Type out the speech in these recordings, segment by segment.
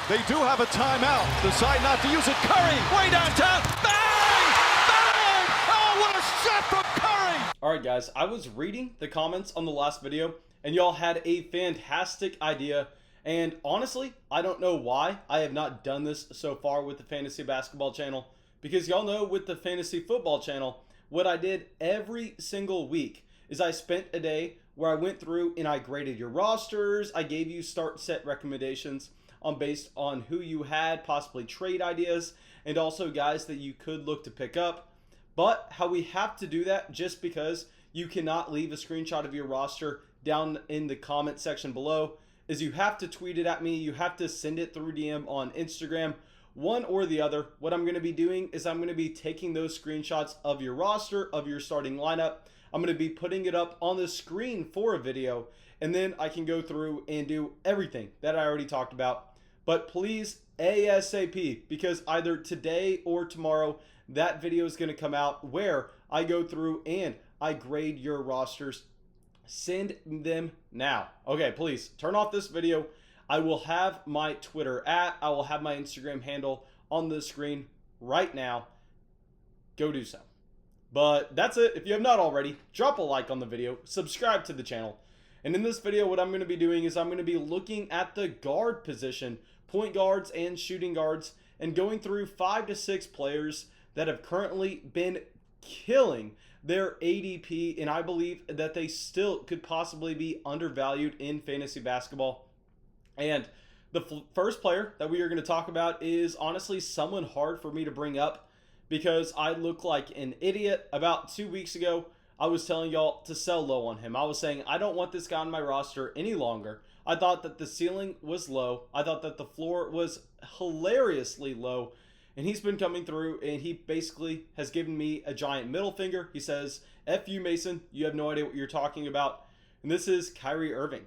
They do have a timeout. Decide not to use it. Curry, way downtown. Bang! Bang! Oh, what a shot from Curry! Alright guys, I was reading the comments on the last video, and y'all had a fantastic idea. And honestly, I don't know why I have not done this so far with the Fantasy Basketball channel. Because y'all know with the Fantasy Football channel, what I did every single week is I spent a day where I went through and I graded your rosters. I gave you start set recommendations based on who you had, possibly trade ideas, and also guys that you could look to pick up. But how we have to do that, just because you cannot leave a screenshot of your roster down in the comment section below, is you have to tweet it at me. You have to send it through DM on Instagram, one or the other. What I'm going to be doing is I'm going to be taking those screenshots of your roster, of your starting lineup. I'm going to be putting it up on the screen for a video, and then I can go through and do everything that I already talked about. But please, ASAP, because either today or tomorrow, that video is going to come out where I go through and I grade your rosters. Send them now. Okay, please turn off this video. I will have my Twitter I will have my Instagram handle on the screen right now. Go do so. But that's it. If you have not already, drop a like on the video, subscribe to the channel. And in this video, what I'm going to be doing is I'm going to be looking at the guard position, point guards and shooting guards, and going through 5 to 6 players that have currently been killing their ADP, and I believe that they still could possibly be undervalued in fantasy basketball. And the first player that we are going to talk about is honestly someone hard for me to bring up because I look like an idiot. About 2 weeks ago, I was telling y'all to sell low on him. I was saying I don't want this guy on my roster any longer. I thought that the ceiling was low. I thought that the floor was hilariously low. And he's been coming through, and he basically has given me a giant middle finger. He says, F you, Mason. You have no idea what you're talking about. And this is Kyrie Irving.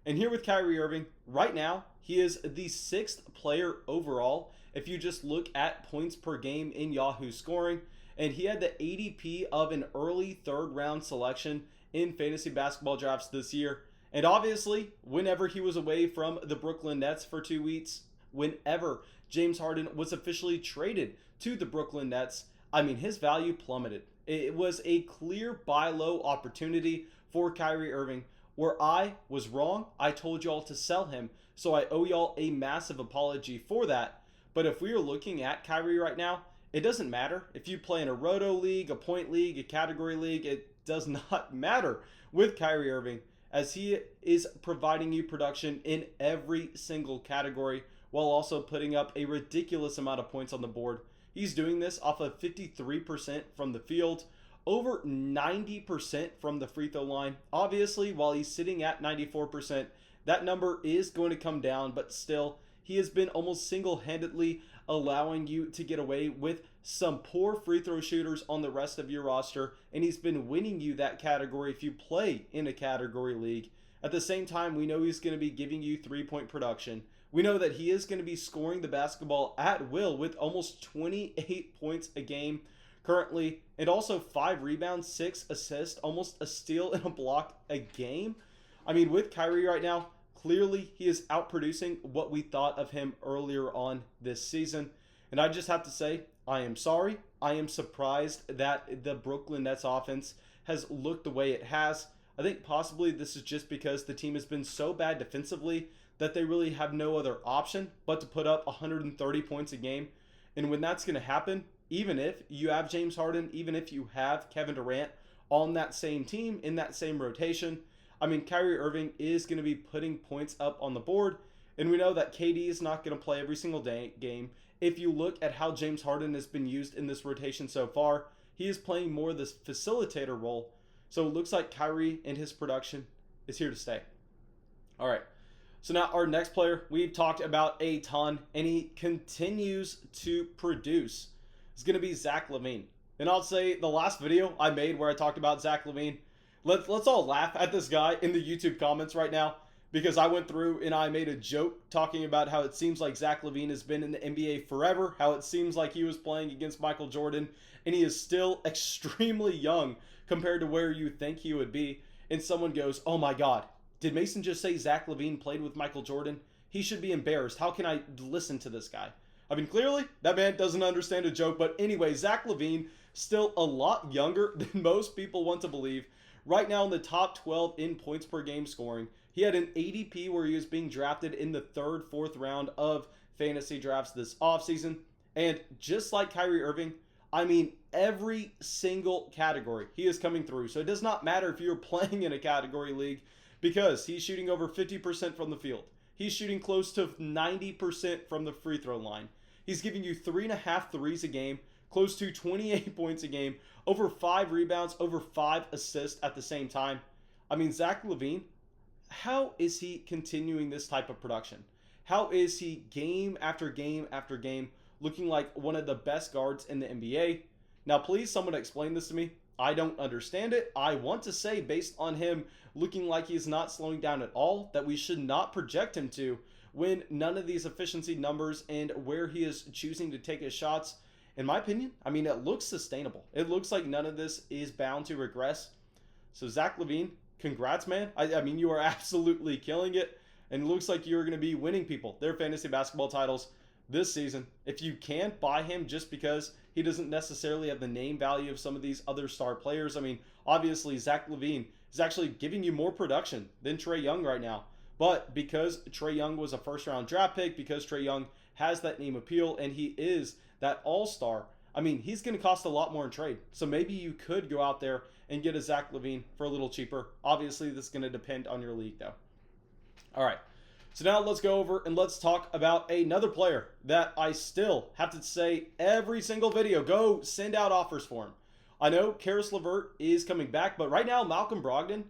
And here with Kyrie Irving, right now, he is the 6th player overall. If you just look at points per game in Yahoo scoring, and he had the ADP of an early 3rd round selection in fantasy basketball drafts this year. And obviously, whenever he was away from the Brooklyn Nets for 2 weeks, whenever James Harden was officially traded to the Brooklyn Nets, I mean, his value plummeted. It was a clear buy low opportunity for Kyrie Irving, where I was wrong. I told y'all to sell him, so I owe y'all a massive apology for that. But if we are looking at Kyrie right now, it doesn't matter if you play in a roto league, a point league, a category league. It does not matter with Kyrie Irving, as he is providing you production in every single category while also putting up a ridiculous amount of points on the board. He's doing this off of 53% from the field, over 90% from the free throw line. Obviously, while he's sitting at 94%, that number is going to come down, but still, he has been almost single-handedly allowing you to get away with some poor free throw shooters on the rest of your roster, and he's been winning you that category if you play in a category league. At the same time, we know he's going to be giving you 3-point production. We know that he is going to be scoring the basketball at will with almost 28 points a game currently, and also 5 rebounds, 6 assists, almost a steal and a block a game. I mean, with Kyrie right now, clearly he is outproducing what we thought of him earlier on this season. And I just have to say, I am sorry. I am surprised that the Brooklyn Nets offense has looked the way it has. I think possibly this is just because the team has been so bad defensively that they really have no other option but to put up 130 points a game. And when that's going to happen, even if you have James Harden, even if you have Kevin Durant on that same team, in that same rotation, I mean, Kyrie Irving is going to be putting points up on the board. And we know that KD is not going to play every single game. If you look at how James Harden has been used in this rotation so far, he is playing more this facilitator role. So it looks like Kyrie and his production is here to stay. All right. So now our next player we've talked about a ton, and he continues to produce. It's going to be Zach LaVine. And I'll say the last video I made where I talked about Zach LaVine, let's all laugh at this guy in the YouTube comments right now, because I went through and I made a joke talking about how it seems like Zach LaVine has been in the NBA forever, how it seems like he was playing against Michael Jordan, and he is still extremely young compared to where you think he would be. And someone goes, oh my God, did Mason just say Zach LaVine played with Michael Jordan? he should be embarrassed. How can I listen to this guy? I mean, clearly, that man doesn't understand a joke. But anyway, Zach LaVine, still a lot younger than most people want to believe. Right now in the top 12 in points per game scoring. He had an ADP where he was being drafted in the 3rd, 4th round of fantasy drafts this offseason. And just like Kyrie Irving, I mean, every single category he is coming through. So it does not matter if you're playing in a category league, because he's shooting over 50% from the field. He's shooting close to 90% from the free throw line. He's giving you 3.5 threes a game, close to 28 points a game, over 5 rebounds, over 5 assists at the same time. I mean, Zach LaVine, how is he continuing this type of production? How is he game after game after game looking like one of the best guards in the NBA? Now, please, someone explain this to me. I don't understand it. I want to say, based on him looking like he's not slowing down at all, that we should not project him to when none of these efficiency numbers and where he is choosing to take his shots, in my opinion, I mean, it looks sustainable. It looks like none of this is bound to regress. So Zach LaVine, congrats, man. I mean, you are absolutely killing it. And it looks like you're going to be winning people their fantasy basketball titles this season. If you can't buy him just because he doesn't necessarily have the name value of some of these other star players, I mean, obviously Zach LaVine is actually giving you more production than Trae Young right now. But because Trae Young was a first-round draft pick, because Trae Young has that name appeal, and he is that all-star, I mean, he's going to cost a lot more in trade. So maybe you could go out there and get a Zach LaVine for a little cheaper. Obviously, this is going to depend on your league, though. All right. So now let's go over and let's talk about another player that I still have to say every single video, go send out offers for him. I know Karis LeVert is coming back, but right now Malcolm Brogdon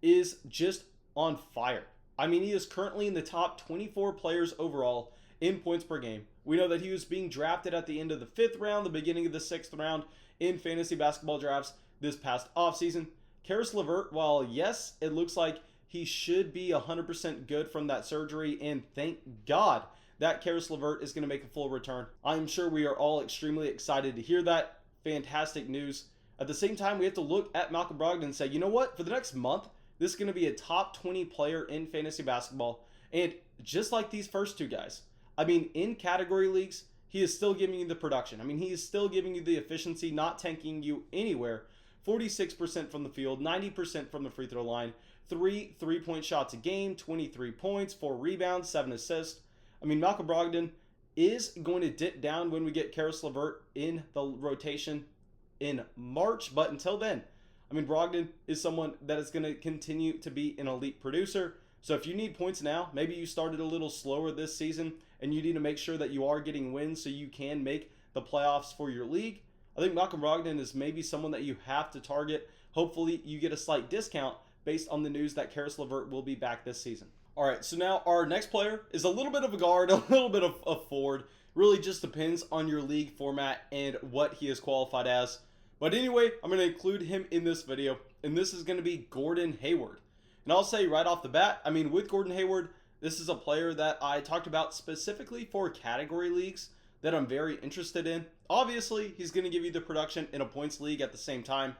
is just on fire. I mean, he is currently in the top 24 players overall in points per game. We know that he was being drafted at the end of the 5th round, the beginning of the 6th round in fantasy basketball drafts this past offseason. Karis LeVert, while yes, it looks like he should be 100% good from that surgery, and thank God that Karis LeVert is going to make a full return. I'm sure we are all extremely excited to hear that. Fantastic news. At the same time, we have to look at Malcolm Brogdon and say, you know what? For the next month, this is going to be a top 20 player in fantasy basketball. And just like these first two guys, I mean, in category leagues, he is still giving you the production. I mean, he is still giving you the efficiency, not tanking you anywhere. 46% from the field, 90% from the free throw line, 3 3-point shots a game, 23 points, 4 rebounds, 7 assists. I mean, Malcolm Brogdon is going to dip down when we get Karis LeVert in the rotation in March. But until then, I mean, Brogdon is someone that is going to continue to be an elite producer. So if you need points now, maybe you started a little slower this season and you need to make sure that you are getting wins so you can make the playoffs for your league. I think Malcolm Brogdon is maybe someone that you have to target. Hopefully you get a slight discount based on the news that Karis LeVert will be back this season. All right, so now our next player is a little bit of a guard, a little bit of a forward. Really just depends on your league format and what he is qualified as. But anyway, I'm going to include him in this video, and this is going to be Gordon Hayward. And I'll say right off the bat, I mean, with Gordon Hayward, this is a player that I talked about specifically for category leagues that I'm very interested in. Obviously, he's going to give you the production in a points league at the same time.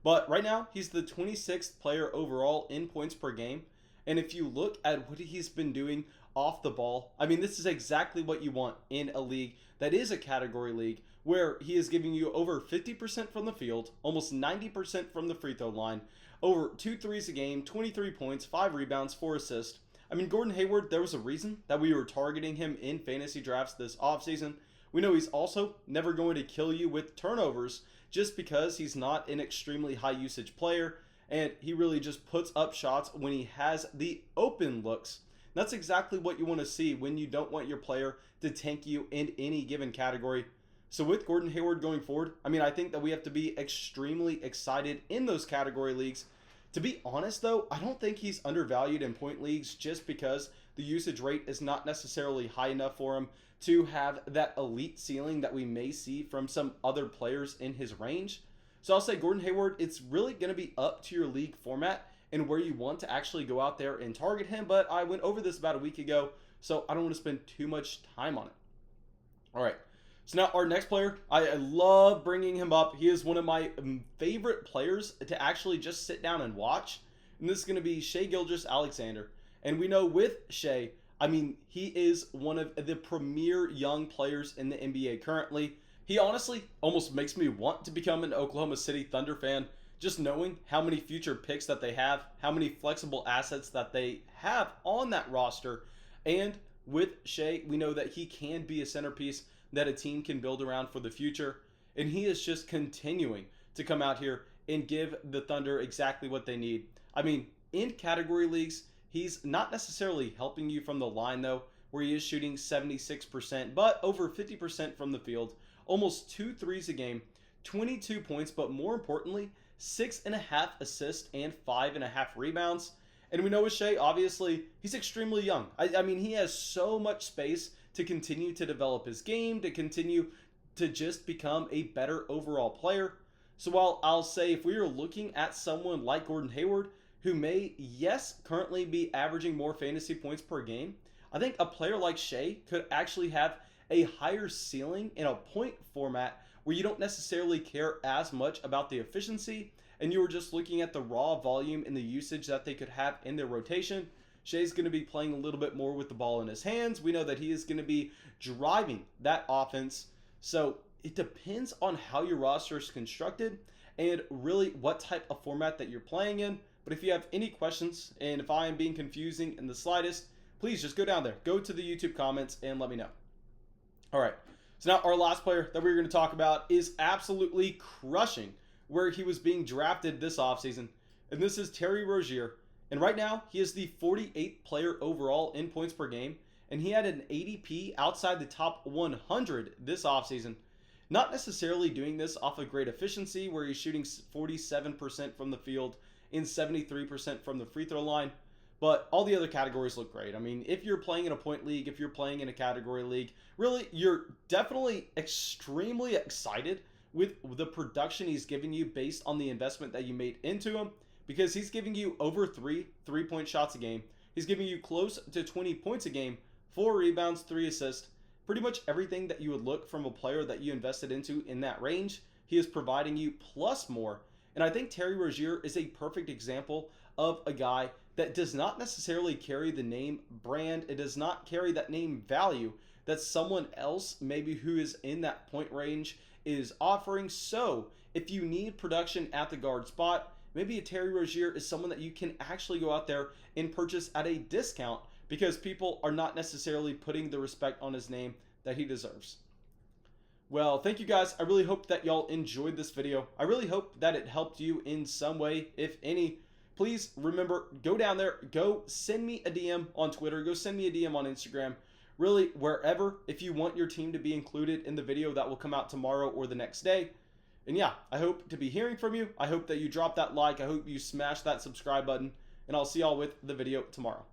But right now, he's the 26th player overall in points per game. And if you look at what he's been doing off the ball, I mean, this is exactly what you want in a league that is a category league, where he is giving you over 50% from the field, almost 90% from the free throw line, over 2 threes a game, 23 points, 5 rebounds, 4 assists. I mean, Gordon Hayward, there was a reason that we were targeting him in fantasy drafts this offseason. We know he's also never going to kill you with turnovers just because he's not an extremely high usage player, and he really just puts up shots when he has the open looks. That's exactly what you want to see when you don't want your player to tank you in any given category. So with Gordon Hayward going forward, I mean, I think that we have to be extremely excited in those category leagues. To be honest, though, I don't think he's undervalued in point leagues just because the usage rate is not necessarily high enough for him to have that elite ceiling that we may see from some other players in his range. So I'll say Gordon Hayward, it's really going to be up to your league format and where you want to actually go out there and target him. But I went over this about a week ago, so I don't want to spend too much time on it. All right. So now our next player, I love bringing him up. He is one of my favorite players to actually just sit down and watch. And this is going to be Shea Gildon-Alexander. And we know with Shea, I mean, he is one of the premier young players in the NBA currently. He honestly almost makes me want to become an Oklahoma City Thunder fan, just knowing how many future picks that they have, how many flexible assets that they have on that roster. And with Shea, we know that he can be a centerpiece that a team can build around for the future. And he is just continuing to come out here and give the Thunder exactly what they need. I mean, in category leagues, he's not necessarily helping you from the line, though, where he is shooting 76%, but over 50% from the field, almost 2 threes a game, 22 points, but more importantly, 6.5 assists and 5.5 rebounds. And we know with Shea, obviously, he's extremely young. I mean, he has so much space to continue to develop his game, to continue to just become a better overall player. So while I'll say if we are looking at someone like Gordon Hayward, who may, yes, currently be averaging more fantasy points per game, I think a player like Shea could actually have a higher ceiling in a point format where you don't necessarily care as much about the efficiency and you were just looking at the raw volume and the usage that they could have in their rotation. Shea's going to be playing a little bit more with the ball in his hands. We know that he is going to be driving that offense. So it depends on how your roster is constructed and really what type of format that you're playing in. But if you have any questions and if I am being confusing in the slightest, please just go down there, go to the YouTube comments and let me know. All right, so now our last player that we're going to talk about is absolutely crushing where he was being drafted this offseason, and this is Terry Rozier. And right now, he is the 48th player overall in points per game, and he had an ADP outside the top 100 this offseason. Not necessarily doing this off of great efficiency, where he's shooting 47% from the field and 73% from the free throw line, but all the other categories look great. I mean, if you're playing in a point league, if you're playing in a category league, really, you're definitely extremely excited with the production he's giving you based on the investment that you made into him, because he's giving you over 3 3-point shots a game. He's giving you close to 20 points a game, 4 rebounds, 3 assists, pretty much everything that you would look from a player that you invested into in that range. He is providing you plus more. And I think Terry Rozier is a perfect example of a guy that does not necessarily carry the name brand. It does not carry that name value that someone else, maybe who is in that point range, is offering. So if you need production at the guard spot, maybe a Terry Rozier is someone that you can actually go out there and purchase at a discount because people are not necessarily putting the respect on his name that he deserves. Well, thank you guys. I really hope that y'all enjoyed this video. I really hope that it helped you in some way, if any. Please remember, go down there, go send me a DM on Twitter, go send me a DM on Instagram, really wherever, if you want your team to be included in the video that will come out tomorrow or the next day. And yeah, I hope to be hearing from you. I hope that you drop that like. I hope you smash that subscribe button, and I'll see y'all with the video tomorrow.